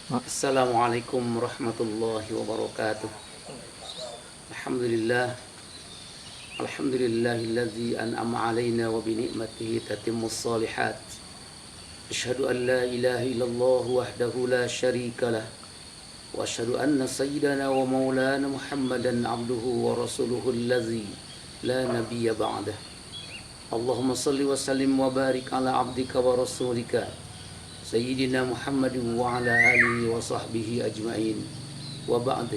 Assalamualaikum warahmatullahi wabarakatuh. Alhamdulillah. Alhamdulillahilladzi an'ama alaina wa bi ni'matihi tatimmus shalihat. Asyhadu an la ilaha illallah wahdahu la syarika lah. Wa asyhadu anna sayyidana wa maulana Muhammadan abduhu wa rasuluhu allazi la nabiyya ba'dah. Allahumma salli wa sallim wa barik ala abdika wa rasulika Sayyidina Muhammadin wa ala alihi wa sahbihi ajma'in wa ba'd.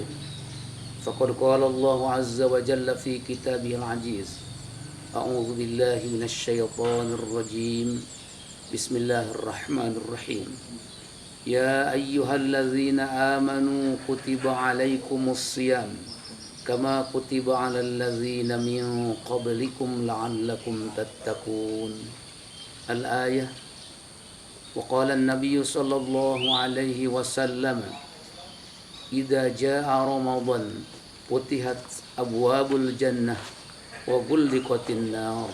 Faqad qala Allah azza wa jalla fi kitabihil aziz. A'udzu billahi minasy syaithanir rajim. Bismillahirrahmanirrahim. Ya ayyuhalladzina amanu kutiba alaikumus shiyam kama kutiba alal ladzina min qablikum la'allakum tattaqun. Al-ayah. وقال النبي صلى الله عليه وسلم إذا جاء رمضان فتحت أبواب الجنة وغلقت النار.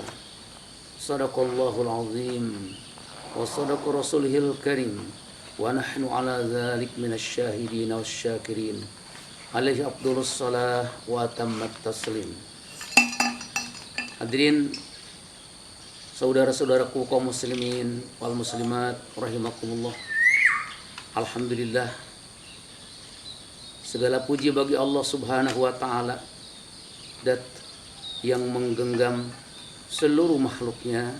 صدق الله العظيم وصدق رسوله الكريم ونحن على ذلك من الشاهدين والشاكرين عليه أفضل الصلاة وأتم التسليم. Hadirin saudara-saudaraku kaum muslimin wal muslimat rahimakumullah. Alhamdulillah, segala puji bagi Allah Subhanahu wa taala dat yang menggenggam seluruh makhluknya,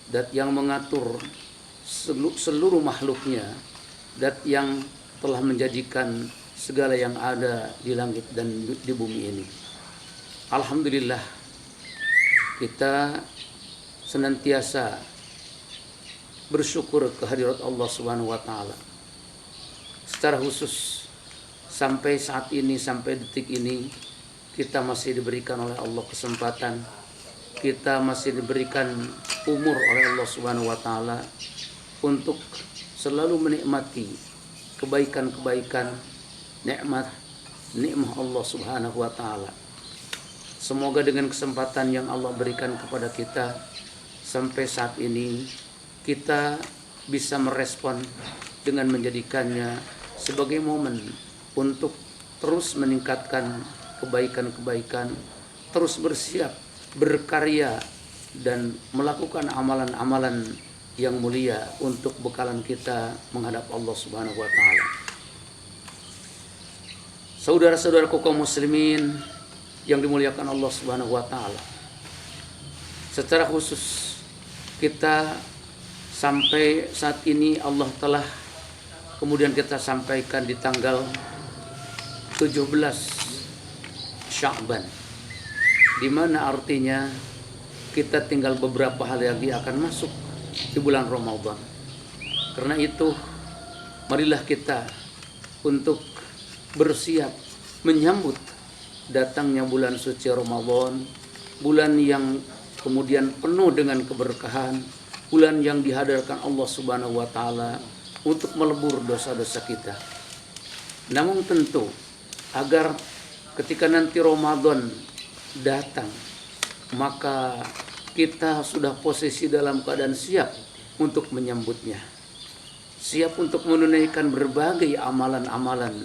dat yang mengatur seluruh makhluknya, dat yang telah menjadikan segala yang ada di langit dan di bumi ini. Alhamdulillah, kita senantiasa bersyukur kehadirat Allah Subhanahu wa taala. Secara khusus sampai saat ini, sampai detik ini, kita masih diberikan oleh Allah kesempatan, kita masih diberikan umur oleh Allah Subhanahu wa taala untuk selalu menikmati kebaikan-kebaikan, nikmat Allah Subhanahu wa taala. Semoga dengan kesempatan yang Allah berikan kepada kita sampai saat ini, kita bisa merespon dengan menjadikannya sebagai momen untuk terus meningkatkan kebaikan-kebaikan, terus bersiap, berkarya, dan melakukan amalan-amalan yang mulia untuk bekalan kita menghadap Allah Subhanahu wa taala. Saudara-saudaraku kaum muslimin yang dimuliakan Allah Subhanahu wa taala, secara khusus kita sampai saat ini Allah telah kemudian kita sampaikan di tanggal 17 Sya'ban, di mana artinya kita tinggal beberapa hari lagi akan masuk di bulan Ramadan. Karena itu, marilah kita untuk bersiap menyambut datangnya bulan suci Ramadan, bulan yang kemudian penuh dengan keberkahan, bulan yang dihadirkan Allah Subhanahu wa taala untuk melebur dosa-dosa kita. Namun tentu agar ketika nanti Ramadan datang, maka kita sudah posisi dalam keadaan siap untuk menyambutnya. Siap untuk menunaikan berbagai amalan-amalan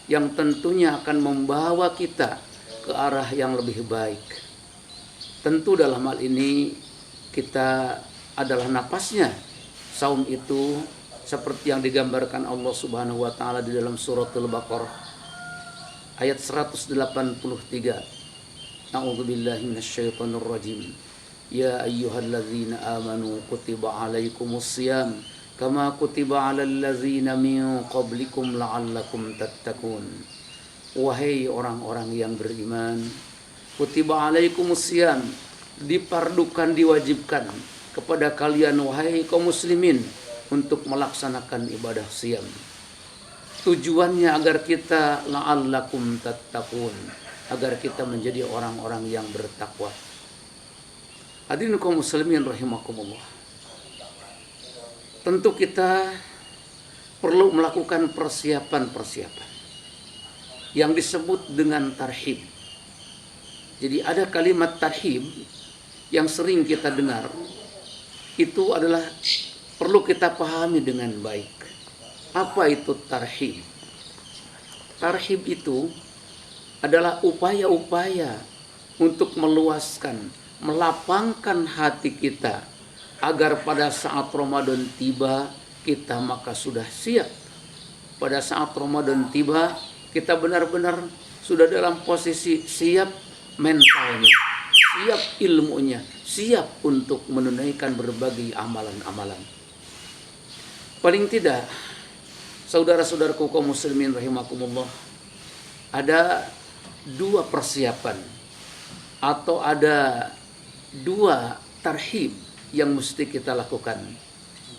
yang tentunya akan membawa kita ke arah yang lebih baik. Tentu dalam hal ini kita adalah napasnya. Saum itu seperti yang digambarkan Allah Subhanahu wa taala di dalam surat Al-Baqarah ayat 183. A'udzubillahi minasyaitonir rajim. Ya ayyuhalladzina amanu kutiba alaikumus shiyam kama kutiba alal ladzina min qablikum la'allakum tattaqun. Wahai orang-orang yang beriman, kutiba alaikumus shiyam, dipardukan, diwajibkan kepada kalian wahai kaum muslimin untuk melaksanakan ibadah siyam. Tujuannya agar kita la'allakum tattaqun, agar kita menjadi orang-orang yang bertakwa. Hadirin kaum muslimin rahimakumullah. Tentu kita perlu melakukan persiapan-persiapan yang disebut dengan tarhib. Jadi ada kalimat tarhib yang sering kita dengar, itu adalah perlu kita pahami dengan baik. Apa itu tarhib? Tarhib itu adalah upaya-upaya untuk meluaskan, melapangkan hati kita agar pada saat Ramadan tiba kita maka sudah siap. Pada saat Ramadan tiba kita benar-benar sudah dalam posisi siap mentalnya, siap ilmunya, siap untuk menunaikan berbagai amalan-amalan. Paling tidak, saudara-saudaraku kaum muslimin rahimakumullah, ada dua persiapan atau ada dua tarhib yang mesti kita lakukan.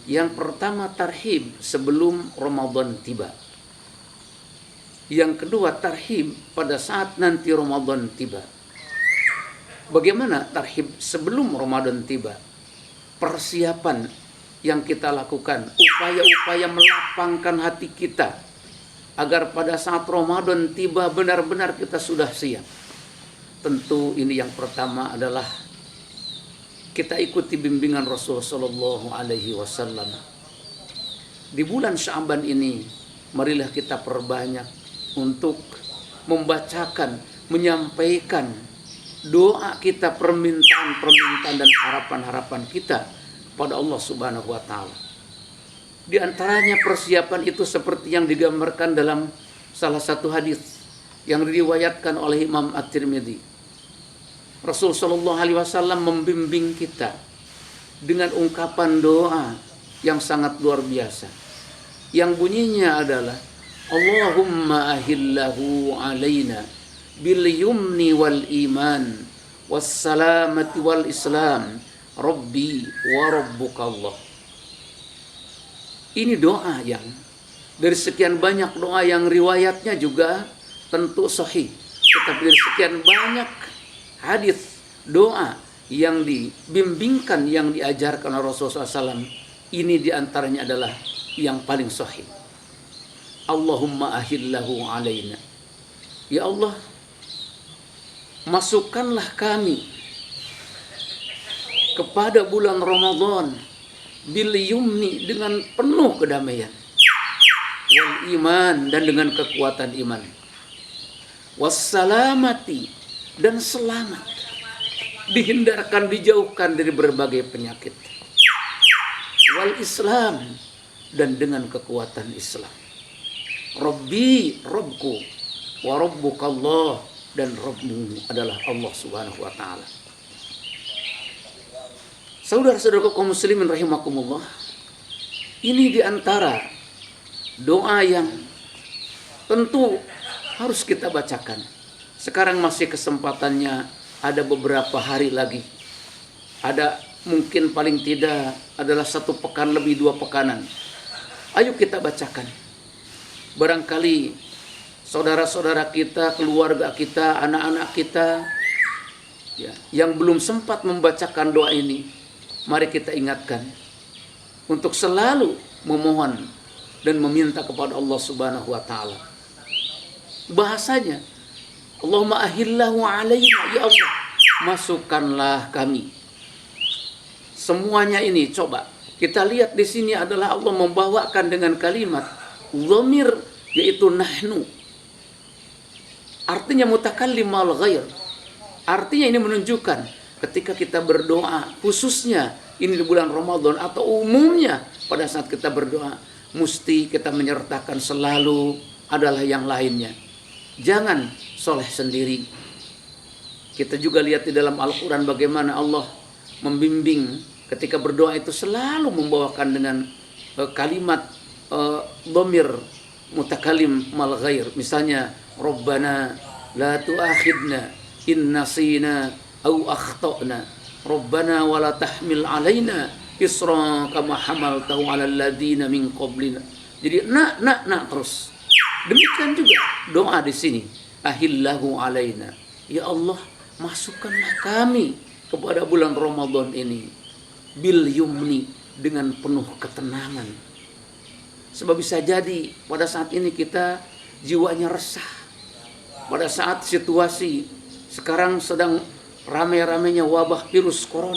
Yang pertama tarhib sebelum Ramadan tiba. Yang kedua tarhib pada saat nanti Ramadan tiba. Bagaimana tarhib sebelum Ramadan tiba? Persiapan yang kita lakukan, upaya-upaya melapangkan hati kita agar pada saat Ramadan tiba benar-benar kita sudah siap. Tentu ini yang pertama adalah kita ikuti bimbingan Rasulullah Shallallahu Alaihi Wasallam. Di bulan Sya'ban ini, marilah kita perbanyak untuk membacakan, menyampaikan doa kita, permintaan dan harapan-harapan kita pada Allah Subhanahu wa taala. Di antaranya persiapan itu seperti yang digambarkan dalam salah satu hadis yang diriwayatkan oleh Imam At-Tirmidzi. Rasul sallallahu alaihi wasallam membimbing kita dengan ungkapan doa yang sangat luar biasa. Yang bunyinya adalah Allahumma ahillahu alaina bil yumni wal iman was salamati wal islam Rabbi wa Rabbukallah. Ini doa yang dari sekian banyak doa yang riwayatnya juga tentu sahih. Tetapi dari sekian banyak hadis doa yang dibimbingkan, yang diajarkan oleh Rasulullah SAW, ini diantaranya adalah yang paling sahih. Allahumma ahillahu alaina. Ya Allah, masukkanlah kami kepada bulan Ramadan bil yumni dengan penuh kedamaian, wal iman dan dengan kekuatan iman, wassalamati dan selamat, dihindarkan, dijauhkan dari berbagai penyakit, wal islam dan dengan kekuatan Islam. Rabbi, Rabbku, wa Rabbukallah, dan Rabbmu adalah Allah Subhanahu wa taala. Saudara-saudaraku kaum muslimin rahimakumullah, ini diantara doa yang tentu harus kita bacakan. Sekarang masih kesempatannya, ada beberapa hari lagi. Ada mungkin paling tidak adalah 1 pekan lebih, 2 pekanan. Ayo kita bacakan. Barangkali saudara-saudara kita, keluarga kita, anak-anak kita ya, yang belum sempat membacakan doa ini, mari kita ingatkan untuk selalu memohon dan meminta kepada Allah Subhanahu wa taala. Bahasanya, Allahumma ahillahu alaina, ya Allah, masukkanlah kami. Semuanya ini coba kita lihat di sini adalah Allah membawakan dengan kalimat dhamir, yaitu nahnu. Artinya mutakallim al ghair. Artinya ini menunjukkan ketika kita berdoa, khususnya ini di bulan Ramadan atau umumnya pada saat kita berdoa, mesti kita menyertakan selalu adalah yang lainnya. Jangan soleh sendiri. Kita juga lihat di dalam Al-Quran bagaimana Allah membimbing ketika berdoa itu selalu membawakan dengan kalimat dhamir mutakallim mal ghair. Misalnya, Rabbana la tu'akhidna in nasina au akhtana. Rabbana wa la tahmil alaina isra kama hamaltahu 'alal ladzina min qablina. Jadi nak terus. Demikian juga doa di sini, ahillahu alaina. Ya Allah, masukkanlah kami kepada bulan Ramadan ini bil yumni, dengan penuh ketenangan. Sebab bisa jadi pada saat ini kita jiwanya resah. Pada saat situasi sekarang sedang ramai-ramainya wabah virus corona,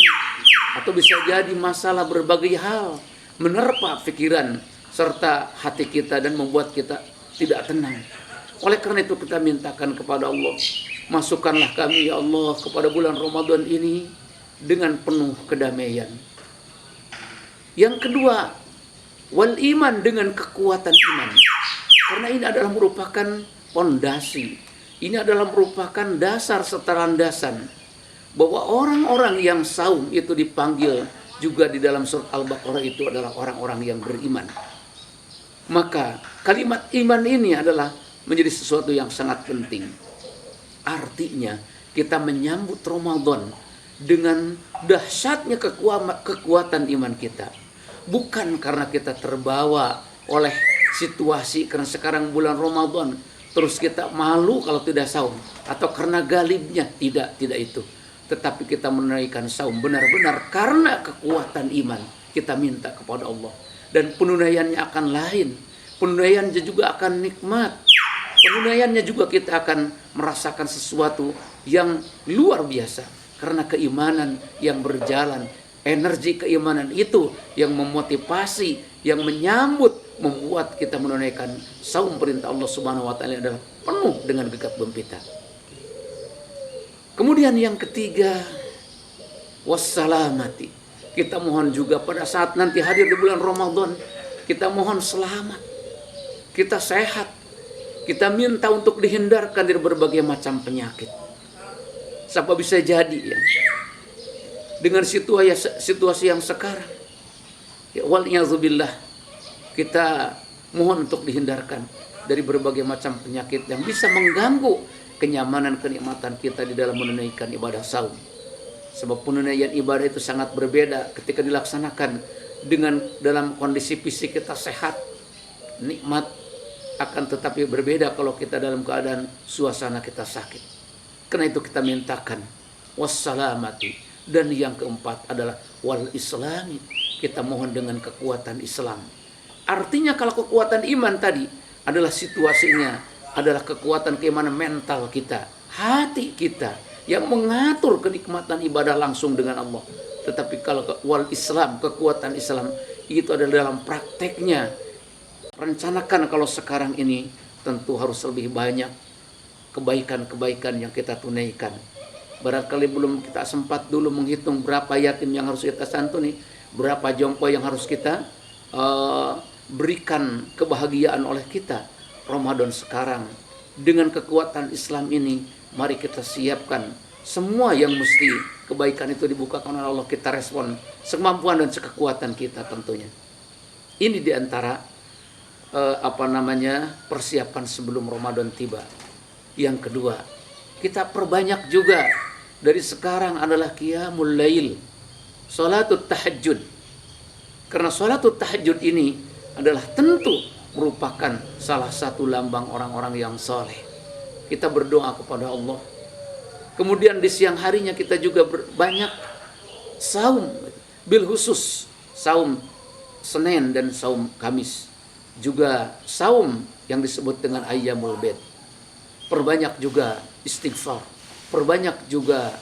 atau bisa jadi masalah berbagai hal menerpa pikiran serta hati kita dan membuat kita tidak tenang. Oleh karena itu kita mintakan kepada Allah, masukkanlah kami ya Allah kepada bulan Ramadan ini dengan penuh kedamaian. Yang kedua, wal iman, dengan kekuatan iman. Karena ini adalah merupakan pondasi. Ini adalah merupakan dasar serta landasan bahwa orang-orang yang saum itu dipanggil juga di dalam surat Al-Baqarah itu adalah orang-orang yang beriman. Maka kalimat iman ini adalah menjadi sesuatu yang sangat penting. Artinya kita menyambut Ramadan dengan dahsyatnya kekuatan iman kita. Bukan karena kita terbawa oleh situasi karena sekarang bulan Ramadan terus kita malu kalau tidak saum, atau karena galibnya, tidak itu. Tetapi kita menunaikan saum benar-benar karena kekuatan iman. Kita minta kepada Allah, dan penunaiannya akan lain. Penunaiannya juga akan nikmat. Penunaiannya juga kita akan merasakan sesuatu yang luar biasa karena keimanan yang berjalan. Energi keimanan itu yang memotivasi, yang menyambut, membuat kita menunaikan saum perintah Allah Subhanahu wa taala adalah penuh dengan gegap gempita. Kemudian yang ketiga, wassalamati. Kita mohon juga pada saat nanti hadir di bulan Ramadan, kita mohon selamat. Kita sehat. Kita minta untuk dihindarkan dari berbagai macam penyakit. Siapa bisa jadi ya, dengan situasi yang sekarang, ya wal'iyadzubillah, kita mohon untuk dihindarkan dari berbagai macam penyakit yang bisa mengganggu kenyamanan kenikmatan kita di dalam menunaikan ibadah saum. Sebab penunaian ibadah itu sangat berbeda ketika dilaksanakan dengan dalam kondisi fisik kita sehat, nikmat, akan tetapi berbeda kalau kita dalam keadaan suasana kita sakit. Karena itu kita mintakan wassalamati. Dan yang keempat adalah wal islami. Kita mohon dengan kekuatan Islam. Artinya kalau kekuatan iman tadi adalah situasinya, adalah kekuatan keimanan mental kita, hati kita yang mengatur kenikmatan ibadah langsung dengan Allah. Tetapi kalau wal Islam, kekuatan Islam itu adalah dalam prakteknya. Rencanakan kalau sekarang ini tentu harus lebih banyak kebaikan-kebaikan yang kita tunaikan. Barangkali belum kita sempat dulu menghitung berapa yatim yang harus kita santuni, berapa jompo yang harus kita berikan kebahagiaan oleh kita. Ramadan sekarang dengan kekuatan Islam ini, mari kita siapkan semua yang mesti kebaikan itu dibukakan oleh Allah. Kita respon semampuan dan sekekuatan kita tentunya. Ini diantara persiapan sebelum Ramadan tiba. Yang kedua, kita perbanyak juga dari sekarang adalah qiyamul lail, salatul tahajud. Karena salatul tahajud ini adalah tentu merupakan salah satu lambang orang-orang yang soleh. Kita berdoa kepada Allah. Kemudian di siang harinya kita juga banyak saum, bil khusus saum Senin dan saum Kamis. Juga saum yang disebut dengan ayyamul bid. Perbanyak juga istighfar, perbanyak juga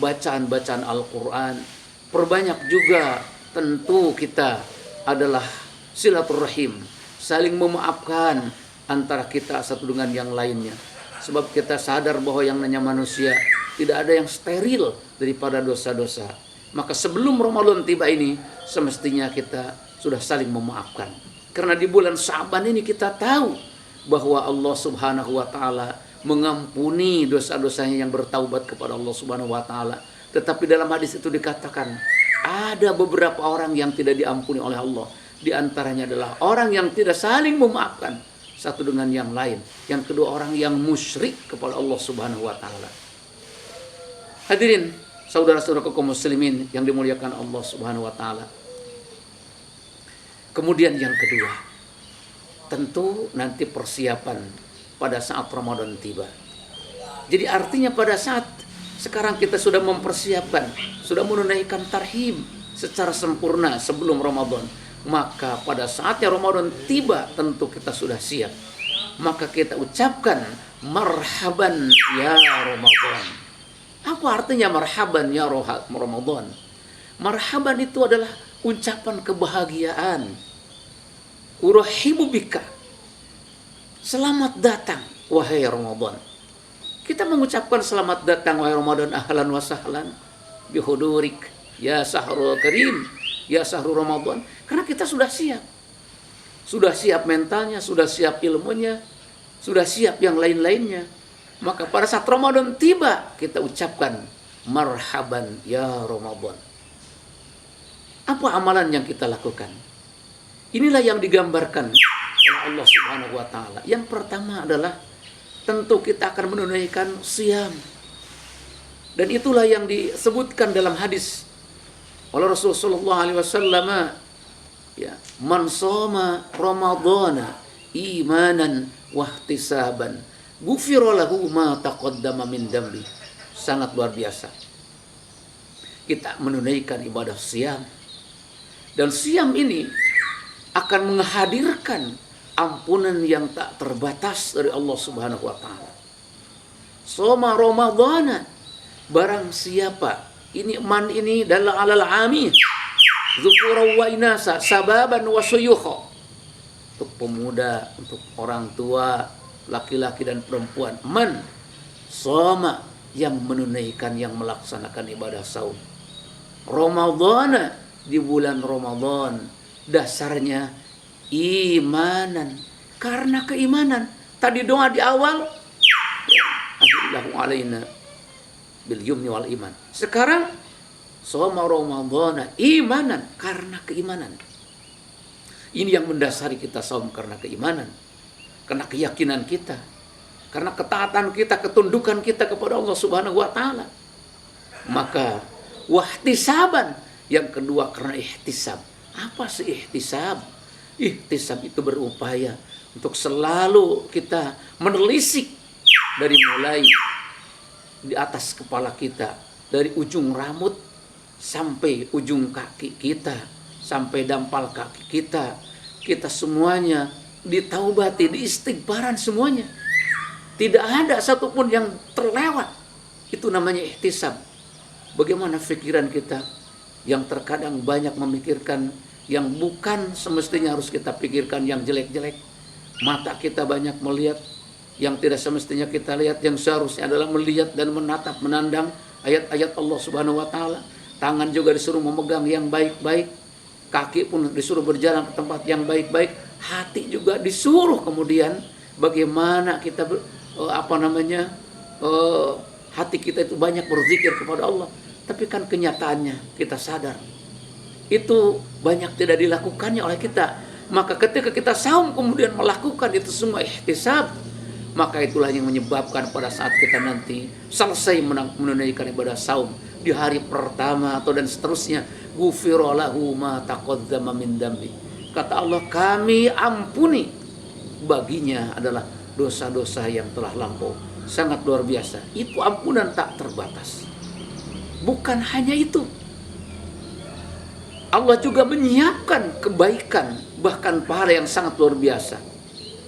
bacaan-bacaan Al-Quran, perbanyak juga tentu kita adalah silaturahim, saling memaafkan antara kita satu dengan yang lainnya. Sebab kita sadar bahwa yang namanya manusia tidak ada yang steril daripada dosa-dosa. Maka sebelum Ramadan tiba ini semestinya kita sudah saling memaafkan. Karena di bulan Sa'ban ini kita tahu bahwa Allah Subhanahu wa taala mengampuni dosa-dosanya yang bertaubat kepada Allah Subhanahu wa taala. Tetapi dalam hadis itu dikatakan ada beberapa orang yang tidak diampuni oleh Allah. Di antaranya adalah orang yang tidak saling memaafkan satu dengan yang lain. Yang kedua, orang yang musyrik kepada Allah Subhanahu wa taala. Hadirin, saudara-saudara kaum muslimin yang dimuliakan Allah Subhanahu wa taala. Kemudian yang kedua, tentu nanti persiapan pada saat Ramadan tiba. Jadi artinya pada saat sekarang kita sudah mempersiapkan, sudah menunaikan tarhim secara sempurna sebelum Ramadan. Maka pada saatnya Ramadan tiba tentu kita sudah siap. Maka kita ucapkan marhaban ya Ramadan. Apa artinya marhaban ya Ramadan? Marhaban itu adalah ucapan kebahagiaan. urahibu bika. Selamat datang wahai Ramadan. Kita mengucapkan selamat datang wahai Ramadan, ahlan wa sahlan bihudurik ya sahrul karim, ya sahrul Ramadan, karena kita sudah siap. Sudah siap mentalnya, sudah siap ilmunya, sudah siap yang lain-lainnya. Maka pada saat Ramadan tiba, kita ucapkan marhaban ya Ramadan. Apa amalan yang kita lakukan? Inilah yang digambarkan oleh Allah Subhanahu wa taala. Yang pertama adalah tentu kita akan menunaikan siam. Dan itulah yang disebutkan dalam hadis oleh Rasulullah SAW, ya, man shoma ramadhana imanan wahtisaban ghufira lahu ma taqaddama min dambi. Sangat luar biasa. Kita menunaikan ibadah siam. Dan siam ini akan menghadirkan ampunan yang tak terbatas dari Allah Subhanahu wa taala. Shoma ramadhana, barang siapa, ini man ini dalam alal ami dzukura wa inasa sababan wa suyukha, untuk pemuda, untuk orang tua, laki-laki dan perempuan. Man shoma, yang menunaikan, yang melaksanakan ibadah saum. Ramadhana, di bulan Ramadan, dasarnya imanan, karena keimanan. Tadi doa di awal, Allahu alaina bil yumni wal iman. Sekarang shoma ramadhana imanan, karena keimanan. Ini yang mendasari kita saum, karena keimanan, karena keyakinan kita, karena ketaatan kita, ketundukan kita kepada Allah Subhanahu wa taala. Maka wahtisaban, yang kedua karena ihtisab. Apa sih ihtisab? Ihtisab itu berupaya untuk selalu kita menelisik dari mulai di atas kepala kita, dari ujung rambut sampai ujung kaki kita, sampai dampal kaki kita. Kita semuanya ditaubati, diistighfaran semuanya. Tidak ada satupun yang terlewat. Itu namanya ihtisab. Bagaimana pikiran kita yang terkadang banyak memikirkan yang bukan semestinya harus kita pikirkan, yang jelek-jelek. Mata kita banyak melihat yang tidak semestinya kita lihat, yang seharusnya adalah melihat dan menatap, menandang ayat-ayat Allah Subhanahu wa taala. Tangan juga disuruh memegang yang baik-baik, kaki pun disuruh berjalan ke tempat yang baik-baik, hati juga disuruh kemudian bagaimana kita hati kita itu banyak berzikir kepada Allah. Tapi kan kenyataannya kita sadar itu banyak tidak dilakukannya oleh kita. Maka ketika kita saum kemudian melakukan itu semua ihtisab, maka itulah yang menyebabkan pada saat kita nanti selesai menunaikan ibadah saum di hari pertama atau dan seterusnya, ghufira lahu ma taqaddama min dambi. Kata Allah, kami ampuni baginya adalah dosa-dosa yang telah lampau. Sangat luar biasa. Itu ampunan tak terbatas. Bukan hanya itu, Allah juga menyiapkan kebaikan, bahkan pahala yang sangat luar biasa.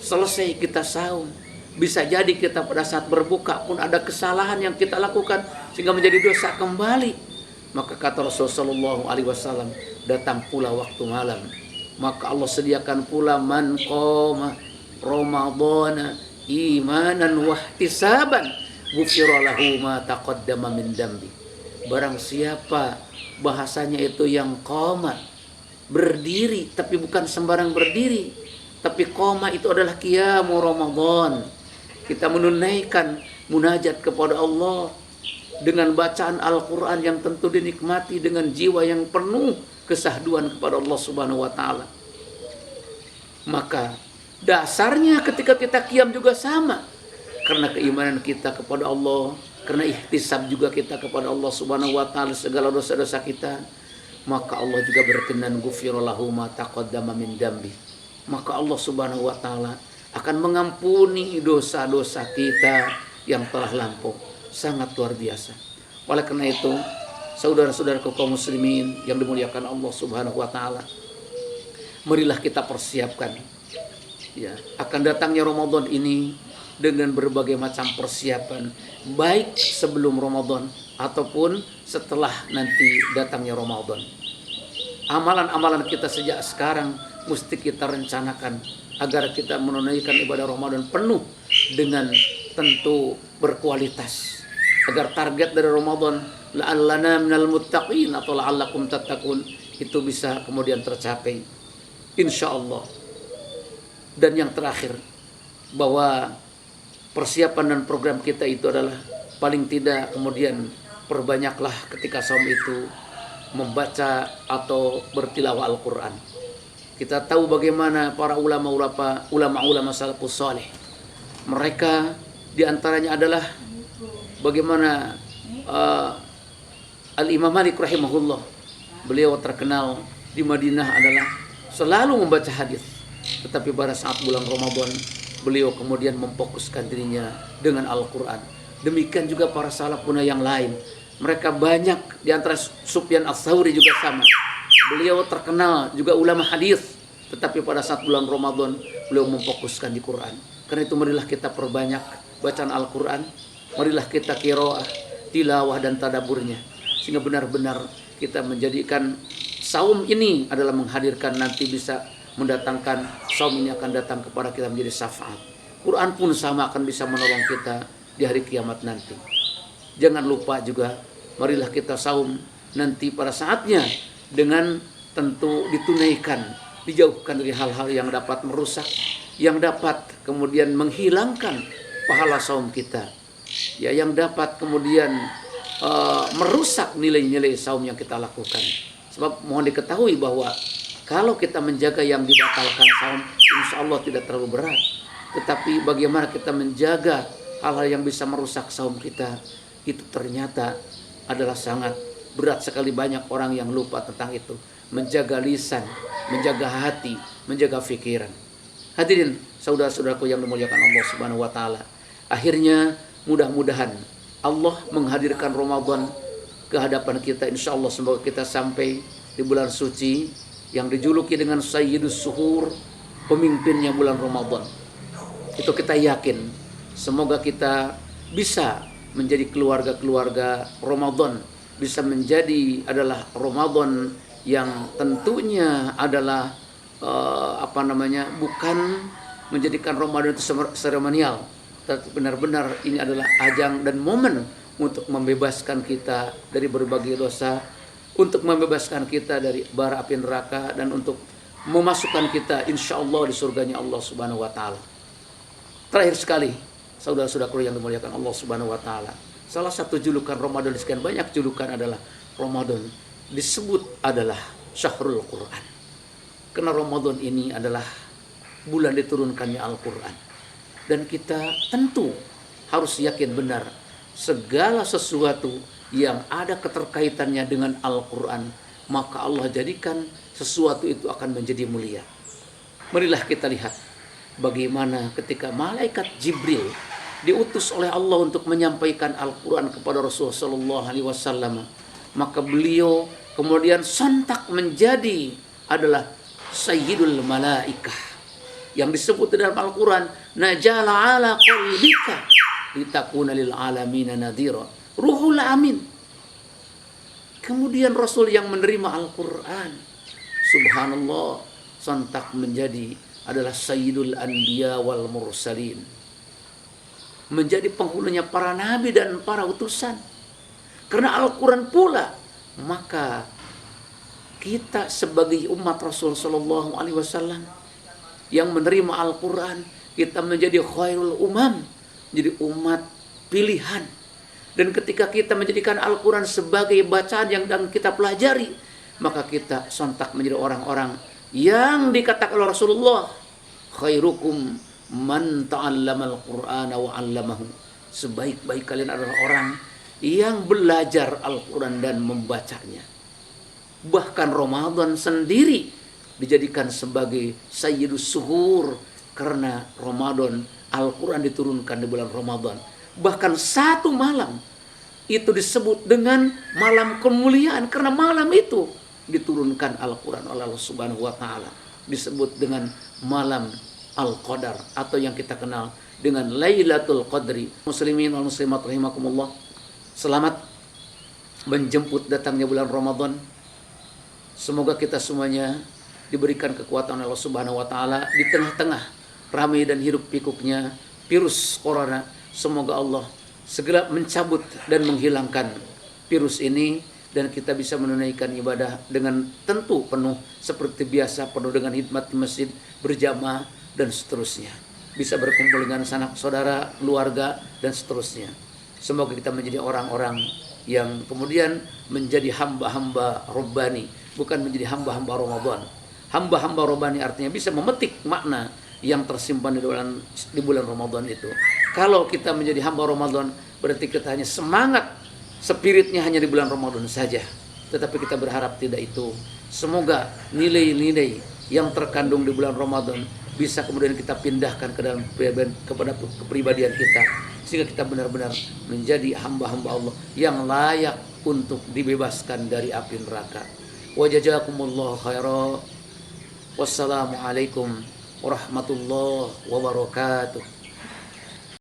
Selesai kita saum, bisa jadi kita pada saat berbuka pun ada kesalahan yang kita lakukan sehingga menjadi dosa kembali. Maka kata Rasulullah SAW, datang pula waktu malam, maka Allah sediakan pula man qoma ramadhana imanan wahtisaban ghufira lahu ma taqaddama min dambi. Barang siapa, bahasanya itu yang qoma, berdiri, tapi bukan sembarang berdiri, tapi qoma itu adalah qiyamu Ramadan. Kita menunaikan munajat kepada Allah dengan bacaan Al-Quran yang tentu dinikmati dengan jiwa yang penuh kesahduan kepada Allah Subhanahu wa taala. Maka dasarnya ketika kita qiyam juga sama, karena keimanan kita kepada Allah, karena ihtisab juga kita kepada Allah Subhanahu wa taala segala dosa-dosa kita. Maka Allah juga berkenan ghufira lahu ma taqaddama min dambi. Maka Allah Subhanahu wa taala akan mengampuni dosa-dosa kita yang telah lampau. Sangat luar biasa. Oleh karena itu, saudara-saudaraku kaum muslimin yang dimuliakan Allah Subhanahu wa taala, marilah kita persiapkan ya akan datangnya Ramadan ini dengan berbagai macam persiapan, baik sebelum Ramadan ataupun setelah nanti datangnya Ramadan. Amalan-amalan kita sejak sekarang mesti kita rencanakan agar kita menunaikan ibadah Ramadan penuh dengan tentu berkualitas. Agar target dari Ramadan la'allana minal muttaqin atau la'allakum tattaqun itu bisa kemudian tercapai insyaallah. Dan yang terakhir, bahwa persiapan dan program kita itu adalah paling tidak kemudian perbanyaklah ketika saum itu membaca atau bertilawah Al-Quran. Kita tahu bagaimana para ulama-ulama salafus saleh. Mereka diantaranya adalah bagaimana Al-Imam Malik rahimahullah. Beliau terkenal di Madinah adalah selalu membaca hadis. Tetapi pada saat bulan Ramadan beliau kemudian memfokuskan dirinya dengan Al-Quran. Demikian juga para salafuna yang lain. Mereka banyak, di antara Sufyan Ats-Tsauri juga sama. Beliau terkenal juga ulama hadis, tetapi pada saat bulan Ramadan beliau memfokuskan di Quran. Karena itu marilah kita perbanyak bacaan Al-Quran, marilah kita qiraah, tilawah dan tadaburnya, sehingga benar-benar kita menjadikan saum ini adalah menghadirkan nanti bisa mendatangkan, saum ini akan datang kepada kita menjadi syafaat. Quran pun sama akan bisa menolong kita di hari kiamat nanti. Jangan lupa juga, marilah kita saum nanti pada saatnya dengan tentu ditunaikan, dijauhkan dari hal-hal yang dapat merusak, yang dapat kemudian menghilangkan pahala saum kita, ya, yang dapat kemudian merusak nilai-nilai saum yang kita lakukan. Sebab mohon diketahui bahwa kalau kita menjaga yang dibatalkan saum, insya Allah tidak terlalu berat. Tetapi bagaimana kita menjaga hal-hal yang bisa merusak saum kita, itu ternyata adalah sangat berat sekali. Banyak orang yang lupa tentang itu. Menjaga lisan, menjaga hati, menjaga pikiran. Hadirin saudara-saudaraku yang dimuliakan Allah Subhanahu wa taala. Akhirnya mudah-mudahan Allah menghadirkan Ramadan ke hadapan kita. Insya Allah semoga kita sampai di bulan suci yang dijuluki dengan Sayyidus Suhur, pemimpinnya bulan Ramadan. Itu kita yakin. Semoga kita bisa menjadi keluarga-keluarga Ramadan, bisa menjadi adalah Ramadan yang tentunya adalah bukan menjadikan Ramadan itu seremonial, tapi benar-benar ini adalah ajang dan momen untuk membebaskan kita dari berbagai dosa, untuk membebaskan kita dari bara api neraka, dan untuk memasukkan kita insya Allah di surganya Allah Subhanahu wa taala. Terakhir sekali, saudara-saudaraku yang dimuliakan Allah Subhanahu wa taala, salah satu julukan Ramadan, sekian banyak julukan, adalah Ramadan disebut adalah Syahrul Quran. Karena Ramadan ini adalah bulan diturunkannya Al-Quran. Dan kita tentu harus yakin benar segala sesuatu yang ada keterkaitannya dengan Al-Quran, maka Allah jadikan sesuatu itu akan menjadi mulia. Marilah kita lihat bagaimana ketika malaikat Jibril diutus oleh Allah untuk menyampaikan Al-Quran kepada Rasulullah SAW, maka beliau kemudian sontak menjadi adalah Sayyidul Malaikah, yang disebut dalam Al-Quran najala ala qalbika litakuna lil alamina nadhira, Ruhul Amin. Kemudian Rasul yang menerima Al-Quran, subhanallah, sontak menjadi adalah Sayyidul Anbiya wal Mursalin, menjadi penghulunya para nabi dan para utusan. Karena Al-Quran pula, maka kita sebagai umat Rasul sallallahu alaihi wasallam yang menerima Al-Quran, kita menjadi khairul umam, jadi umat pilihan. Dan ketika kita menjadikan Al-Quran sebagai bacaan yang kita pelajari, maka kita sontak menjadi orang-orang yang dikatakan oleh Rasulullah, khairukum man ta'allama al-Qur'ana wa 'allamahu. Sebaik-baik kalian adalah orang yang belajar Al-Quran dan membacanya. Bahkan Ramadan sendiri dijadikan sebagai Sayyidus Suhur, karena Ramadan, Al-Quran diturunkan di bulan Ramadan. Bahkan satu malam itu disebut dengan malam kemuliaan, karena malam itu diturunkan Al-Quran oleh Allah Subhanahu wa taala. Disebut dengan malam Al-Qadar, atau yang kita kenal dengan Lailatul Qadri. Muslimin wal muslimat rahimakumullah, selamat menjemput datangnya bulan Ramadan. Semoga kita semuanya diberikan kekuatan oleh Allah Subhanahu wa taala di tengah-tengah ramai dan hiruk pikuknya virus corona. Semoga Allah segera mencabut dan menghilangkan virus ini dan kita bisa menunaikan ibadah dengan tentu penuh seperti biasa, penuh dengan hikmat di masjid, berjamaah dan seterusnya. Bisa berkumpul dengan sanak saudara, keluarga dan seterusnya. Semoga kita menjadi orang-orang yang kemudian menjadi hamba-hamba Rabbani, bukan menjadi hamba-hamba Ramadan. Hamba-hamba Rabbani artinya bisa memetik makna yang tersimpan di bulan Ramadan itu. Kalau kita menjadi hamba Ramadan, berarti kita hanya semangat, spiritnya hanya di bulan Ramadan saja. Tetapi kita berharap tidak itu. Semoga nilai-nilai yang terkandung di bulan Ramadan bisa kemudian kita pindahkan ke dalam kepada kepribadian kita, sehingga kita benar-benar menjadi hamba-hamba Allah yang layak untuk dibebaskan dari api neraka. Wa jazakumullahu khairan. Wassalamualaikum warahmatullahi wabarakatuh.